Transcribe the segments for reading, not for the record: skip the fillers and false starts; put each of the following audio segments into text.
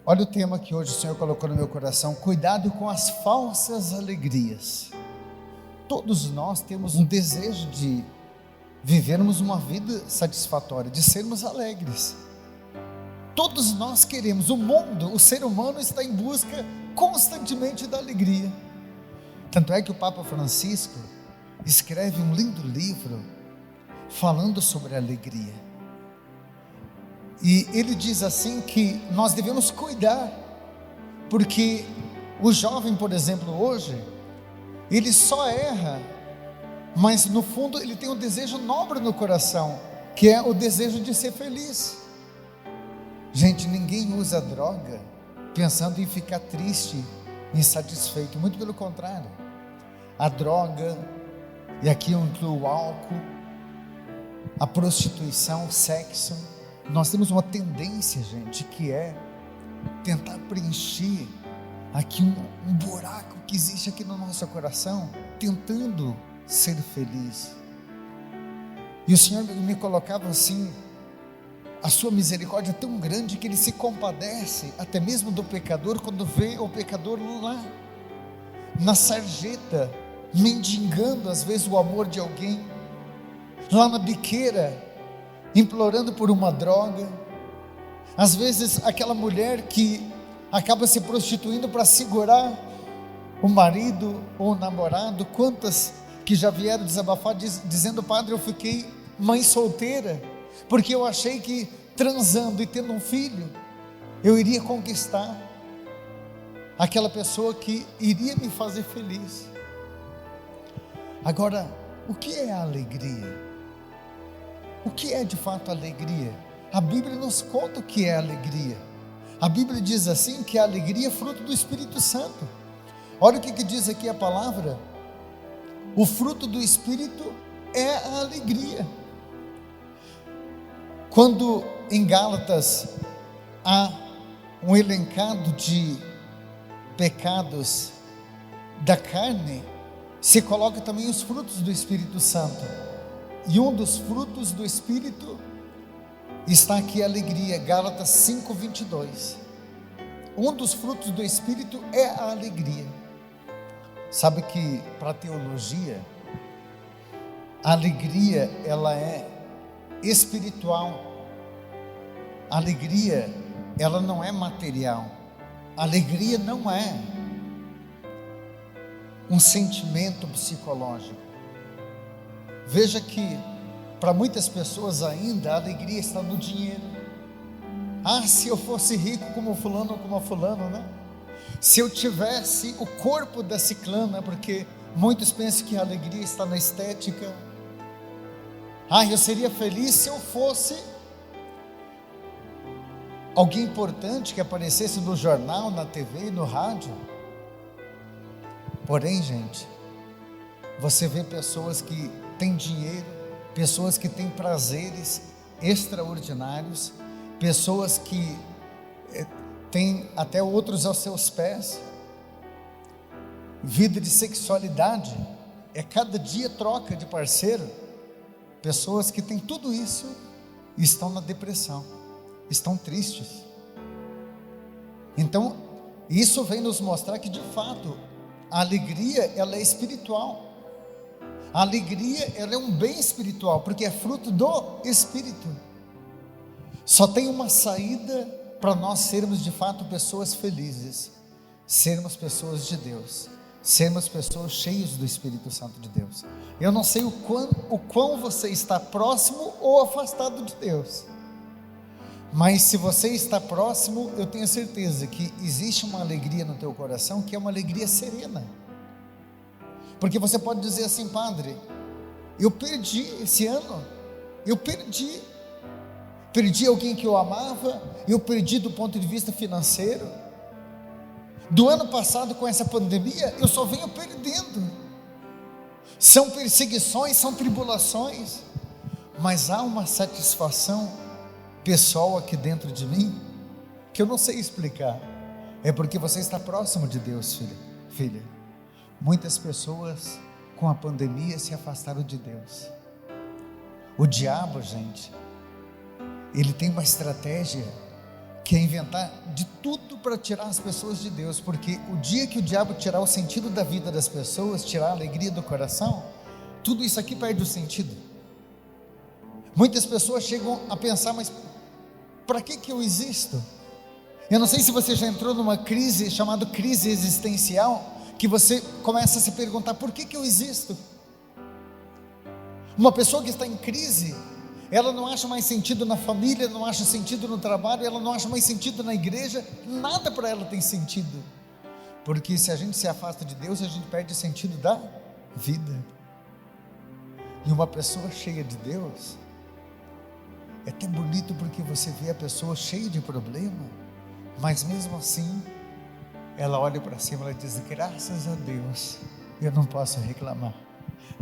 Olha o tema que hoje o Senhor colocou no meu coração: cuidado com as falsas alegrias. Todos nós temos um desejo de vivermos uma vida satisfatória, de sermos alegres. Todos nós queremos. O mundo, o ser humano está em busca constantemente da alegria. Tanto é que o Papa Francisco escreve um lindo livro falando sobre a alegria. E ele diz assim que nós devemos cuidar, porque o jovem, por exemplo, hoje, ele só erra, mas no fundo ele tem um desejo nobre no coração, que é o desejo de ser feliz. Gente, ninguém usa droga pensando em ficar triste, insatisfeito, muito pelo contrário. A droga, e aqui eu incluo o álcool, a prostituição, o sexo, nós temos uma tendência, gente, que é tentar preencher aqui um buraco que existe aqui no nosso coração, tentando ser feliz. E o Senhor me colocava assim: a sua misericórdia é tão grande que Ele se compadece até mesmo do pecador, quando vê o pecador lá na sarjeta, mendigando às vezes o amor de alguém, lá na biqueira, implorando por uma droga. Às vezes aquela mulher que acaba se prostituindo para segurar o marido ou o namorado. Quantas que já vieram desabafar dizendo: padre, eu fiquei mãe solteira porque eu achei que transando e tendo um filho eu iria conquistar aquela pessoa que iria me fazer feliz. Agora, o que é a alegria? O que é de fato alegria? A Bíblia nos conta o que é alegria. A Bíblia diz assim que a alegria é fruto do Espírito Santo. Olha o que diz aqui a palavra: o fruto do Espírito é a alegria. Quando em Gálatas há um elencado de pecados da carne, se coloca também os frutos do Espírito Santo. E um dos frutos do Espírito está aqui, a alegria, Gálatas 5:22. Um dos frutos do Espírito é a alegria. Sabe que para a teologia, a alegria ela é espiritual. A alegria ela não é material. A alegria não é um sentimento psicológico. Veja que para muitas pessoas ainda a alegria está no dinheiro. Ah, se eu fosse rico como fulano ou como a fulano, né? Se eu tivesse o corpo da ciclana, porque muitos pensam que a alegria está na estética. Ah, eu seria feliz se eu fosse alguém importante que aparecesse no jornal, na TV, no rádio. Porém, gente, você vê pessoas que têm dinheiro, pessoas que têm prazeres extraordinários, pessoas que têm até outros aos seus pés, vida de sexualidade, cada dia troca de parceiro. Pessoas que têm tudo isso estão na depressão, estão tristes. Então, isso vem nos mostrar que de fato a alegria ela é espiritual. A alegria ela é um bem espiritual, porque é fruto do Espírito. Só tem uma saída para nós sermos de fato pessoas felizes: sermos pessoas de Deus, sermos pessoas cheias do Espírito Santo de Deus. Eu não sei o quão você está próximo ou afastado de Deus, mas se você está próximo, eu tenho certeza que existe uma alegria no teu coração, que é uma alegria serena. Porque você pode dizer assim: padre, eu perdi esse ano, eu perdi alguém que eu amava, eu perdi do ponto de vista financeiro. Do ano passado, com essa pandemia, eu só venho perdendo. São perseguições, são tribulações, mas há uma satisfação pessoal aqui dentro de mim, que eu não sei explicar. É porque você está próximo de Deus, filha. Muitas pessoas com a pandemia se afastaram de Deus. O diabo, gente, ele tem uma estratégia quer inventar de tudo para tirar as pessoas de Deus, porque o dia que o diabo tirar o sentido da vida das pessoas, tirar a alegria do coração, tudo isso aqui perde o sentido. Muitas pessoas chegam a pensar, mas para que eu existo? Eu não sei se você já entrou numa crise chamada crise existencial, que você começa a se perguntar, por que eu existo? Uma pessoa que está em crise, ela não acha mais sentido na família, não acha sentido no trabalho, ela não acha mais sentido na igreja, nada para ela tem sentido, porque se a gente se afasta de Deus, a gente perde o sentido da vida. E uma pessoa cheia de Deus, é até bonito, porque você vê a pessoa cheia de problema, mas mesmo assim, ela olha para cima e diz, graças a Deus, eu não posso reclamar,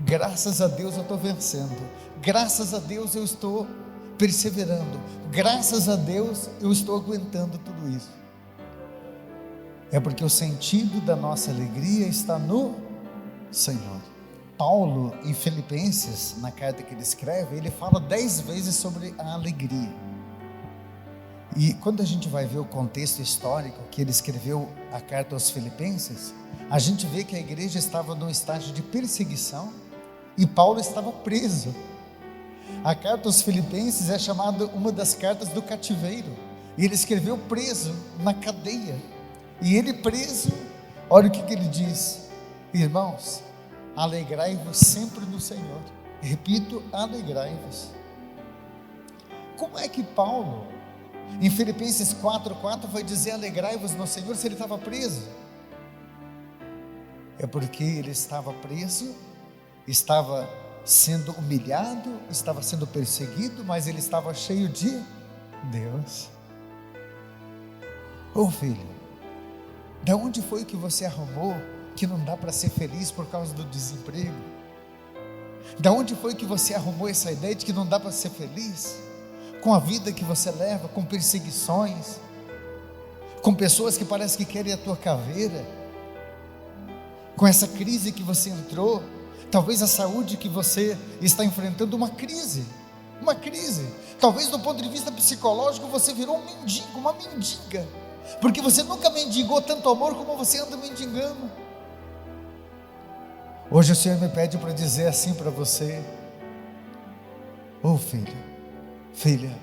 graças a Deus eu estou vencendo, graças a Deus eu estou perseverando, graças a Deus eu estou aguentando tudo isso. É porque o sentido da nossa alegria está no Senhor. Paulo, em Filipenses, na carta que ele escreve, ele fala 10 vezes sobre a alegria. E quando a gente vai ver o contexto histórico que ele escreveu a carta aos Filipenses, a gente vê que a igreja estava num estágio de perseguição e Paulo estava preso. A carta aos Filipenses é chamada uma das cartas do cativeiro, e ele escreveu preso na cadeia, e ele preso, olha o que ele diz: irmãos, alegrai-vos sempre no Senhor. Repito, alegrai-vos. Como é que Paulo, em Filipenses 4:4, vai dizer alegrai-vos no Senhor se ele estava preso? É porque ele estava preso, estava sendo humilhado, estava sendo perseguido, mas ele estava cheio de Deus. Ô filho, da onde foi que você arrumou que não dá para ser feliz por causa do desemprego? Da onde foi que você arrumou essa ideia de que não dá para ser feliz com a vida que você leva, com perseguições, com pessoas que parece que querem a tua caveira, com essa crise que você entrou, talvez a saúde que você está enfrentando, uma crise, talvez do ponto de vista psicológico você virou um mendigo, uma mendiga, porque você nunca mendigou tanto amor como você anda mendigando. Hoje o Senhor me pede para dizer assim para você: ô filho, filha,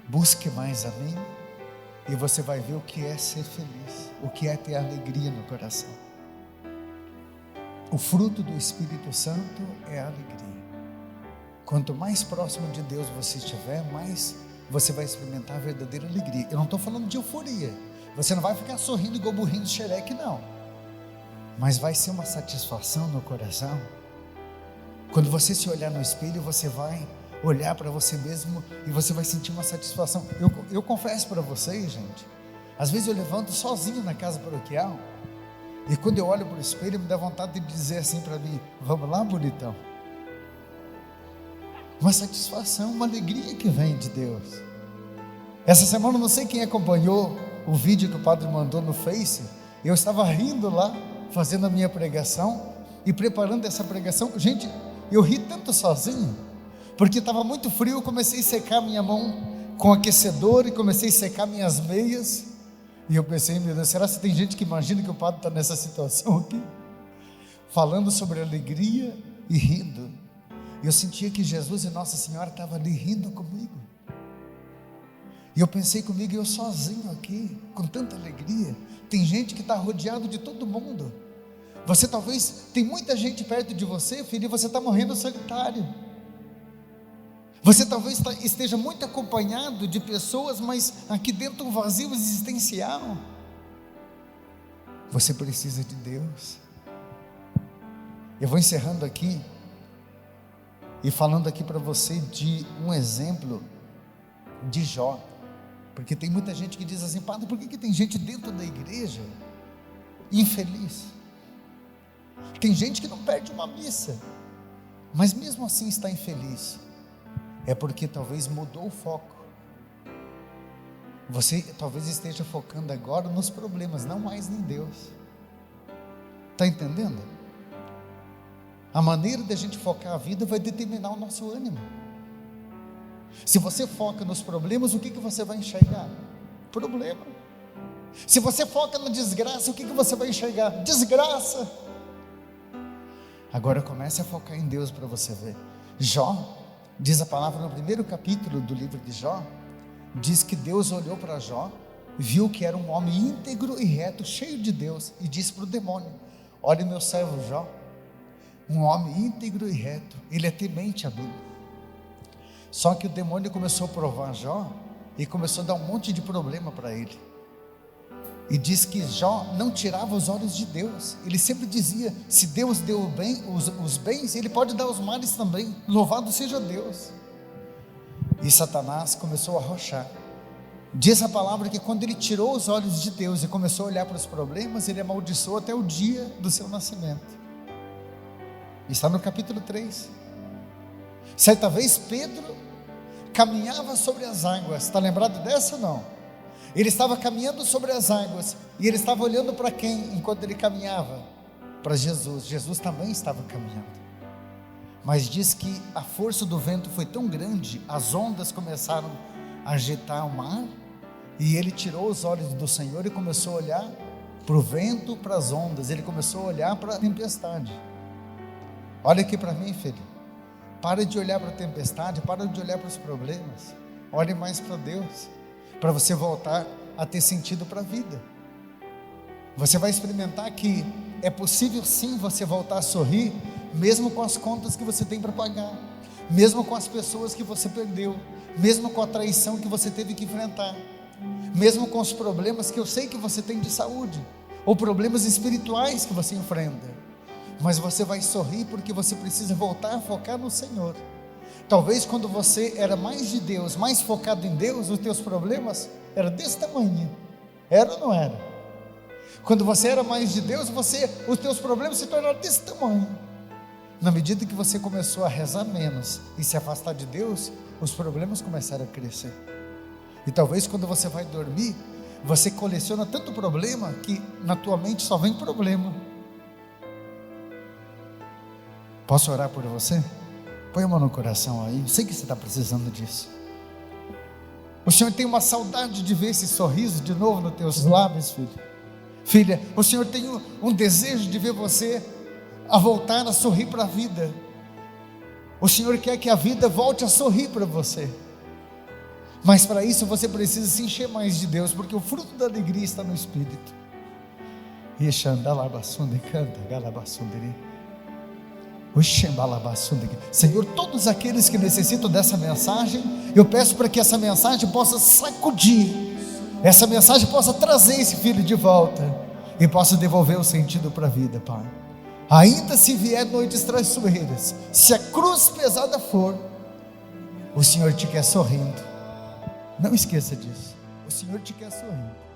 busque mais a mim, e você vai ver o que é ser feliz, o que é ter alegria no coração. O fruto do Espírito Santo é a alegria. Quanto mais próximo de Deus você estiver, mais você vai experimentar a verdadeira alegria. Eu não estou falando de euforia, você não vai ficar sorrindo igual burrinho de xereque, não, mas vai ser uma satisfação no coração. Quando você se olhar no espelho, você vai olhar para você mesmo e você vai sentir uma satisfação. Eu confesso para vocês, gente, às vezes eu levanto sozinho na casa paroquial, e quando eu olho para o espelho, me dá vontade de dizer assim para mim: vamos lá, bonitão. Uma satisfação, uma alegria que vem de Deus. Essa semana, não sei quem acompanhou o vídeo que o padre mandou no Face, eu estava rindo lá, fazendo a minha pregação e preparando essa pregação. Gente, eu ri tanto sozinho, porque estava muito frio. Eu comecei a secar minha mão com aquecedor e comecei a secar minhas meias, e eu pensei: meu Deus, será que tem gente que imagina que o padre está nessa situação aqui, falando sobre alegria e rindo? E eu sentia que Jesus e Nossa Senhora estavam ali rindo comigo, e eu pensei comigo: eu sozinho aqui, com tanta alegria. Tem gente que está rodeado de todo mundo. Você talvez, tem muita gente perto de você, filho, e você está morrendo solitário. Você talvez esteja muito acompanhado de pessoas, mas aqui dentro um vazio existencial. Você precisa de Deus. Eu vou encerrando aqui e falando aqui para você de um exemplo de Jó, porque tem muita gente que diz assim: padre, por que tem gente dentro da igreja infeliz? Tem gente que não perde uma missa, mas mesmo assim está infeliz. É porque talvez mudou o foco. Você talvez esteja focando agora nos problemas, não mais em Deus. Está entendendo? A maneira da gente focar a vida vai determinar o nosso ânimo. Se você foca nos problemas, o que você vai enxergar? Problema. Se você foca na desgraça, o que você vai enxergar? Desgraça. Agora comece a focar em Deus para você ver. Jó, diz a palavra no primeiro capítulo do livro de Jó, diz que Deus olhou para Jó, viu que era um homem íntegro e reto, cheio de Deus, e disse para o demônio: olha meu servo Jó, um homem íntegro e reto, ele é temente a mim. Só que o demônio começou a provar Jó e começou a dar um monte de problema para ele. E diz que Jó não tirava os olhos de Deus. Ele sempre dizia: se Deus deu os bens, Ele pode dar os males também. Louvado seja Deus. E Satanás começou a arrochar. Diz a palavra que quando ele tirou os olhos de Deus e começou a olhar para os problemas, ele amaldiçoou até o dia do seu nascimento. Está no capítulo 3. Certa vez Pedro caminhava sobre as águas. Está lembrado dessa ou não? Ele estava caminhando sobre as águas, e ele estava olhando para quem enquanto ele caminhava? Para Jesus. Jesus também estava caminhando, mas diz que a força do vento foi tão grande, as ondas começaram a agitar o mar, e ele tirou os olhos do Senhor e começou a olhar para o vento, para as ondas. Ele começou a olhar para a tempestade. Olha aqui para mim, filho, para de olhar para a tempestade, para de olhar para os problemas, olhe mais para Deus, para você voltar a ter sentido para a vida. Você vai experimentar que é possível sim você voltar a sorrir, mesmo com as contas que você tem para pagar, mesmo com as pessoas que você perdeu, mesmo com a traição que você teve que enfrentar, mesmo com os problemas que eu sei que você tem de saúde, ou problemas espirituais que você enfrenta. Mas você vai sorrir porque você precisa voltar a focar no Senhor. Talvez quando você era mais de Deus, mais focado em Deus, os teus problemas eram desse tamanho. Era ou não era? Quando você era mais de Deus, os teus problemas se tornaram desse tamanho. Na medida que você começou a rezar menos e se afastar de Deus, os problemas começaram a crescer. E talvez quando você vai dormir, você coleciona tanto problema que na tua mente só vem problema. Posso orar por você? Põe a mão no coração aí, eu sei que você está precisando disso. O Senhor tem uma saudade de ver esse sorriso de novo nos teus lábios, filho. Filha, o Senhor tem um desejo de ver você a voltar a sorrir para a vida. O Senhor quer que a vida volte a sorrir para você. Mas para isso você precisa se encher mais de Deus, porque o fruto da alegria está no Espírito. Senhor, todos aqueles que necessitam dessa mensagem, eu peço para que essa mensagem possa sacudir, essa mensagem possa trazer esse filho de volta e possa devolver o sentido para a vida, Pai. Ainda se vier noites traiçoeiras, se a cruz pesada for, o Senhor te quer sorrindo. Não esqueça disso, o Senhor te quer sorrindo.